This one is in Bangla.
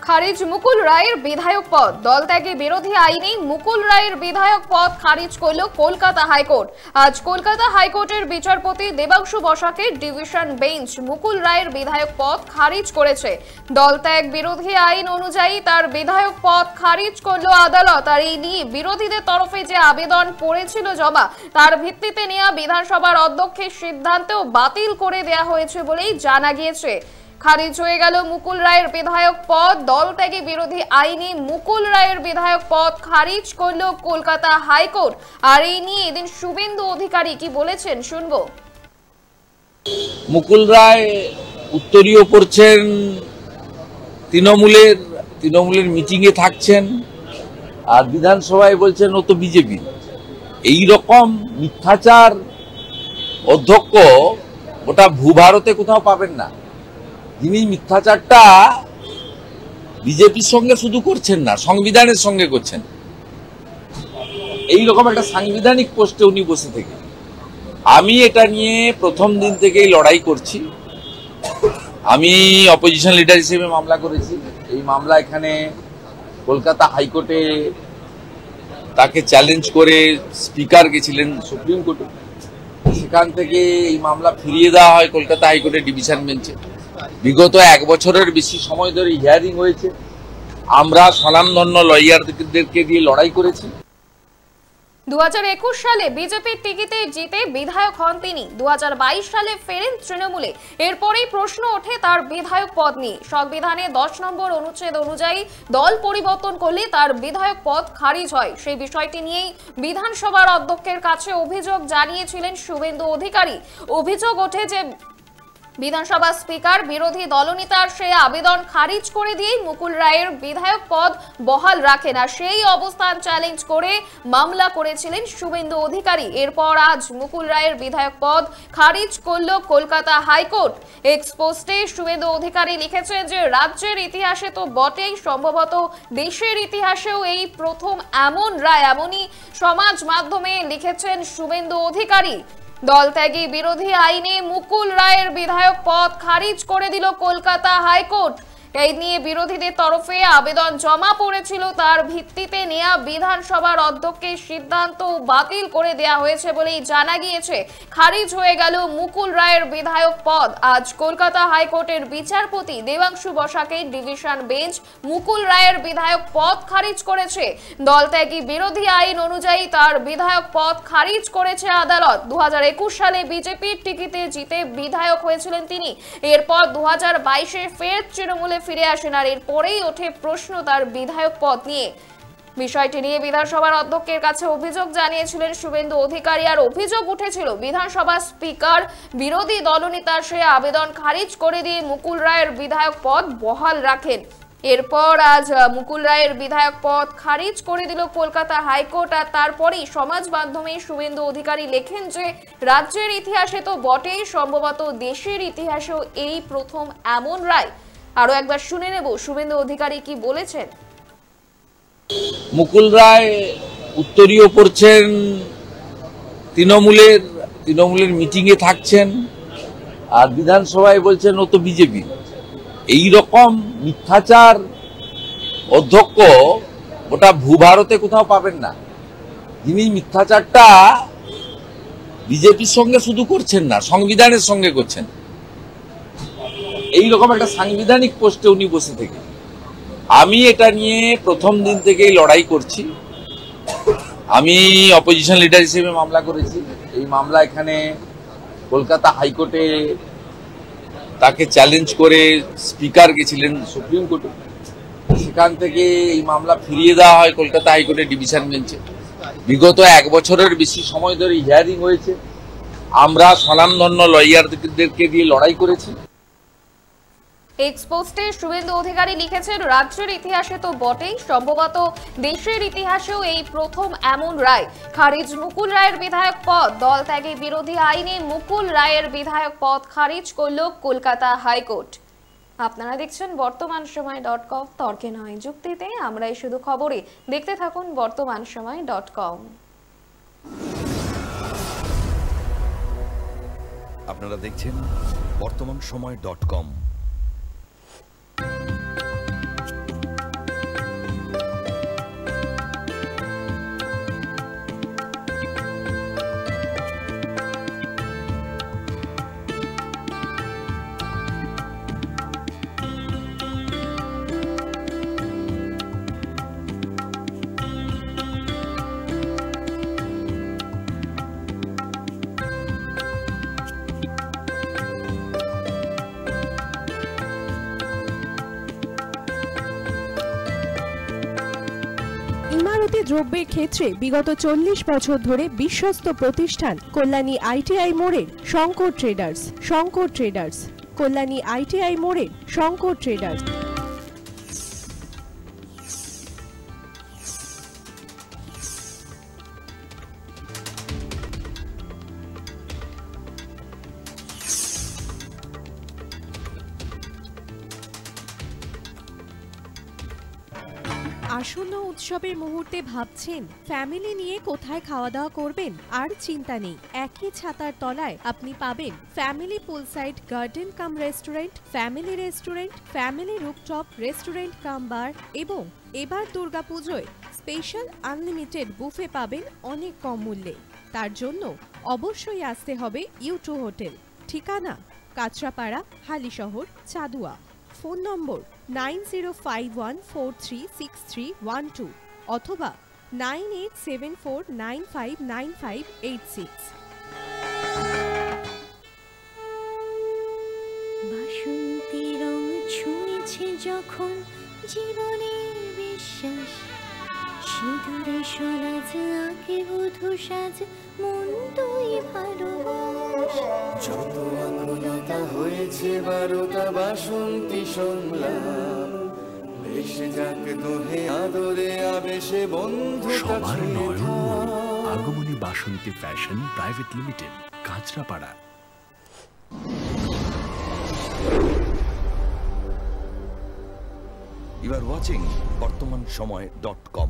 খারিজ মুকুল রায়ের বিধায়ক পদ, দল ত্যাগে বিরোধী আইনে মুকুল রায়ের বিধায়ক পদ খারিজ করল কলকাতা হাইকোর্ট। আজ কলকাতা হাইকোর্টের বিচারপতি দেবাংশু বসাকের ডিভিশন বেঞ্চ মুকুল রায়ের বিধায়ক পদ খারিজ করেছে। দল ত্যাগ বিরোধী আইন অনুযায়ী তার বিধায়ক পদ খারিজ করল আদালত। আর এই নিয়ে বিরোধীদের তরফে যে আবেদন পড়েছিল জমা, তার ভিত্তিতে নেওয়া বিধানসভার অধ্যক্ষের সিদ্ধান্তেও বাতিল করে দেওয়া হয়েছে বলেই জানা গিয়েছে। খারিজ হয়ে গেল মুকুল রায়ের বিধায়ক পদ। দল ত্যাগে বিরোধী আইনে মুকুল রায়ের বিধায়ক পদ খারিজ করল কলকাতা হাইকোর্ট। আর এই নিয়ে এদিন শুভেন্দু অধিকারী কি বলেছেন শুনবো। মুকুল রায় উত্তরীয় করছেন, তৃণমূলের মিটিং এ থাকছেন, আর বিধানসভায় বলছেন ও তো বিজেপি। এই রকম মিথ্যাচার অধ্যক্ষ ওটা ভূভারতে কোথাও পাবেন না। যিনি মিথ্যাচারটা বিজেপির সঙ্গে শুধু করছেন না, সংবিধানের সঙ্গে করছেন। এই রকম একটা সাংবিধানিক পোস্টে উনি বসে থেকে, আমি এটা নিয়ে প্রথম দিন থেকেই লড়াই করছি। আমি অপোজিশন লিডার হিসেবে মামলা করেছি। এই মামলা এখানে কলকাতা হাইকোর্টে তাকে চ্যালেঞ্জ করে স্পিকার গেছিলেন সুপ্রিম কোর্টে। সেখান থেকে এই মামলা ফিরিয়ে দেওয়া হয় কলকাতা হাইকোর্টের ডিভিশন বেঞ্চে। বিগত 1 বছরের বেশি সময় ধরে হিয়ারিং হয়েছে। আমরা স্বনামধন্য লয়ারদেরকে দিয়ে লড়াই করেছি। 2021 সালে বিজেপির টিকিটে জিতে বিধায়ক হন তিনি। 2022 সালে ফেরেন তৃণমূলে। এরপরেই প্রশ্ন ওঠে তার বিধায়ক পদ নিয়ে। সংবিধানে 10 নম্বর অনুচ্ছেদ অনুযায়ী দল পরিবর্তন করলে তার বিধায়ক পদ খারিজ হয়। সেই বিষয়টি নিয়েই বিধানসভার অধ্যক্ষের কাছে অভিযোগ জানিয়েছিলেন শুভেন্দু অধিকারী। অভিযোগ ওঠে যে বিধানসভা স্পিকার বিরোধী দলনেতার সে আবেদন খারিজ করে দিয়ে মুকুল রায়ের বিধায়ক পদ বহাল রাখেন। আর সেই অবস্থান চ্যালেঞ্জ করে মামলা করেছিলেন শুভেন্দু অধিকারী। এরপর আজ মুকুল রায়ের বিধায়ক পদ খারিজ করল কলকাতা হাইকোর্ট। এক্সপোস্টে শুভেন্দু অধিকারী লিখেছেন যে রাজ্যের ইতিহাসে তো বটেই, সম্ভবত দেশের ইতিহাসেও এই প্রথম এমন রায়। এমনই সমাজ মাধ্যমে লিখেছেন শুভেন্দু অধিকারী। দল ত্যাগী বিরোধী আইনে মুকুল রায়ের বিধায়ক পদ খারিজ করে দিল কলকাতা হাইকোর্ট। এই নিয়ে বিরোধীদের তরফে আবেদন জমা পড়েছিল, তার ভিত্তিতে নেওয়া বিধানসভার অধ্যক্ষের সিদ্ধান্ত বাতিল করে দেওয়া হয়েছে বলেই জানা গিয়েছে। খারিজ হয়ে গেল মুকুল রায়ের বিধায়ক পদ। আজ কলকাতা হাইকোর্টের বিচারপতি দেবাংশু বসাকের ডিভিশন বেঞ্চ মুকুল রায়ের বিধায়ক পদ খারিজ করেছে। দল ত্যাগী বিরোধী আইন অনুযায়ী তার বিধায়ক পদ খারিজ করেছে আদালত। 2021 সালে বিজেপির টিকিটে জিতে বিধায়ক হয়েছিলেন তিনি। এরপর 2022-এ ফের তৃণমূলে ফিরে আসেন। আর এরপরেই ওঠে প্রশ্ন তার বিধায়ক পদ নিয়ে। বিষয়টি নিয়ে বিধানসভার অধ্যক্ষের কাছে অভিযোগ জানিয়েছিলেন শুভেন্দু অধিকারী। আর অভিযোগ উঠেছিল বিধানসভা স্পিকার বিরোধী দলনেতার সে আবেদন খারিজ করে দিয়ে মুকুল রায়ের বিধায়ক পদ বহাল রাখেন। এরপর আজ মুকুল রায়ের বিধায়ক পদ খারিজ করে দিল কলকাতা হাইকোর্ট। আর তারপরেই সমাজ মাধ্যমে শুভেন্দু অধিকারী লেখেন যে রাজ্যের ইতিহাসে তো বটেই, সম্ভবত দেশের ইতিহাসেও এই প্রথম এমন রায়। আরো একবার শুনে নেব শুভেন্দু অধিকারী কি বলেছেন। মুকুল রায় উত্তরীয় করছেন, তৃণমূলের মিটিং এ থাকছেন, আর বিধানসভায় বলছেন ও তো বিজেপি। এই রকম মিথ্যাচার অধ্যক্ষ ওটা ভূভারতে কোথাও পাবেন না। যিনি মিথ্যাচারটা বিজেপির সঙ্গে শুধু করছেন না, সংবিধানের সঙ্গে করছেন। এই রকম একটা সাংবিধানিক পোস্টে উনি বসে থেকে, আমি এটা নিয়ে প্রথম দিন থেকেই লড়াই করছি। আমি অপোজিশন লিডার হিসেবে মামলা করেছি। এই মামলা এখানে কলকাতা হাইকোর্টে তাকে চ্যালেঞ্জ করে স্পিকার গেছিলেন সুপ্রিম কোর্টে। সেখান থেকে এই মামলা ফিরিয়ে দেওয়া হয় কলকাতা হাইকোর্টের ডিভিশন বেঞ্চে। বিগত 1 বছরের বেশি সময় ধরে হিয়ারিং হয়েছে। আমরা স্বনামধন্য লয়ারদেরকে দিয়ে লড়াই করেছি। এক্সপোস্টে শুভেন্দু অধিকারী লিখেছেন রাজ্যের ইতিহাসে তো বটেই, সম্ভবত দেশের ইতিহাসেও এই প্রথম এমন রায়। খারিজ মুকুল রায়ের বিধায়ক পদ। দল ত্যাগী বিরোধী আইনে মুকুল রায়ের বিধায়ক পদ খারিজ করল কলকাতা হাইকোর্ট। আপনারা দেখছেন বর্তমানসময়.com, তর্কে নয় যুক্তিতে আমরাই শুধু খবরে। দেখতে থাকুন বর্তমানসময়.com। আপনারা দেখছেন বর্তমানসময়.com। যন্ত্রপাতি দ্রব্যের ক্ষেত্রে বিগত 40 বছর ধরে বিশ্বস্ত প্রতিষ্ঠান কল্যাণী ITI মোড়ের Shankar traders. Shankar traders, Kalyani ITI মোড়ের শঙ্কর ট্রেডার্স। আসন্ন উৎসবের মুহূর্তে ভাবছেন ফ্যামিলি নিয়ে কোথায় খাওয়া দাওয়া করবেন? আর চিন্তা নেই, একই ছাতার তলায় আপনি পাবেন family poolside garden cum restaurant, family rooftop restaurant cum bar এবং এবার দুর্গাপুজোয় স্পেশাল আনলিমিটেড বুফে পাবেন অনেক কম মূল্যে। তার জন্য অবশ্যই আসতে হবে U2 হোটেল। ঠিকানা কাঁচরাপাড়া, হালিশহর, চাদুয়া। ফোন নম্বর 9051436312 অথবা 9874959586। বাসন্তী রং ছুঁয়েছে যখন জীবনের বিশ্বাস, সিঁদুরে সরাজ আঁকে বধূ সাজ, মন তুই ভালোবাস। যত আকুলতা হয়েছে 12টা বাসন্তী সংলাপ, ভেসে যাক দোহে আদরে আবেশে বন্ধু সবার Nayan Agamoni Basanti fashion private limited, Kanchrapara. You are watching BortomanShomoy.com